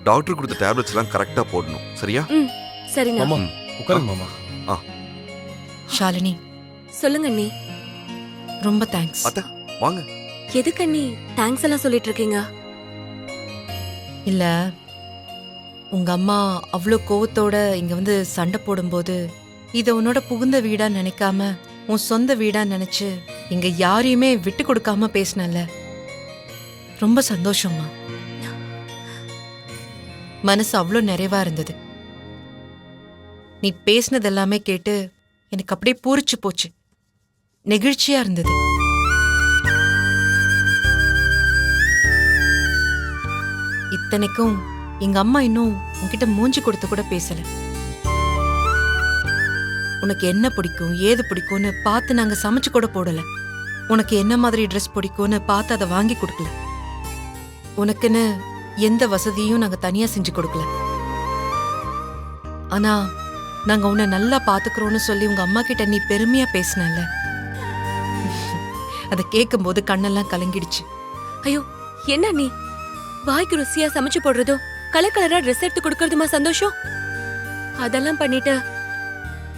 Doctor கொடுத்த tablets எல்லாம் கரெக்டா போடணும். சரியா? சரிண்ணா. மாமா உட்காருங்க மாமா. ஷாலினி, சொல்லுங்க அண்ணி. ரொம்ப தேங்க்ஸ். அத்தை வாங்க. எதுக்கு அண்ணி தேங்க்ஸ் எல்லாம் சொல்லிட்டு இருக்கீங்க? இல்ல, உங்க அம்மா அவ்வளோ கோவத்தோட இங்க வந்து சண்டை போடும்போது இத உன்னோட புகுந்த வீடா நினைக்காம உன் சொந்த வீடா நினைச்சு இங்க யாரையுமே விட்டு கொடுக்காம பேசினல, ரொம்ப சந்தோஷம்மா. மனசு அவ்வளோ நிறைவா இருந்தது. நீ பேசினது எல்லாமே கேட்டு எனக்கு அப்படியே பூரிச்சு போச்சு, நெகிழ்ச்சியா இருந்தது. இத்தனைக்கும் எங்க அம்மா இன்னும் உன்கிட்ட மூஞ்சி கொடுத்து கூட பேசல. உனக்கு என்ன பிடிக்கும் ஏது பிடிக்கும்னு பார்த்து நாங்க சமைச்சு கூட போடல. உனக்கு என்ன மாதிரி ட்ரெஸ் பிடிக்கும்னு பார்த்து அதை வாங்கி கொடுக்கல. உனக்குன்னு எந்த வசதியும் நாங்க தனியா செஞ்சு கொடுக்கல. ஆனா நாங்க உன்னை நல்லா பாத்துக்கிறோம்னு சொல்லி உங்க அம்மா கிட்ட நீ பெருமையா பேசினல்ல, அதை கேட்கும் போது கண்ணெல்லாம் கலங்கிடுச்சு. ஐயோ, என்ன நீ வாய்க்கு ருசியா சமைச்சு போடுறதும் கலர் கலரா ட்ரெஸ் எடுத்து கொடுக்கறதுமா சந்தோஷம்? அதெல்லாம் பண்ணிட்டு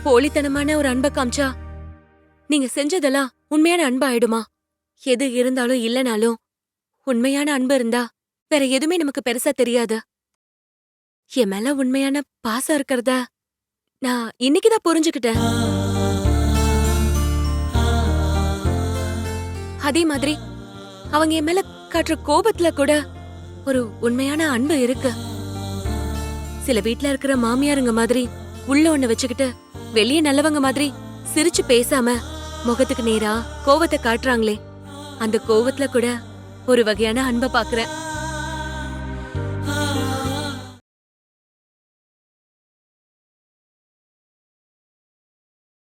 போலித்தனமான ஒரு அன்பை காமிச்சா நீங்க செஞ்சதெல்லாம் உண்மையான அன்பு ஆயிடுமா? எது இருந்தாலும் இல்லனாலும் உண்மையான அன்பு இருந்தா வேற எதுவுமே நமக்கு பெருசா தெரியாது. என் மேல உண்மையான பாசம் இருக்கிறத நான் இன்னைக்குதான் புரிஞ்சுக்கிட்டேன். அதே மாதிரி அவங்க என் மேல காட்டுற கோபத்துல கூட ஒரு உண்மையான அன்பு இருக்கு. சில வீட்ல இருக்கிற மாமியாருங்க மாதிரி உள்ள ஒண்ணு வச்சுக்கிட்டு வெளியே நல்லவங்க மாதிரி சிரிச்சு பேசாம முகத்துக்கு நேரா கோவத்தை காட்டுறாங்களே, அந்த கோவத்துல கூட ஒரு வகையான அன்பை பாக்குறேன்.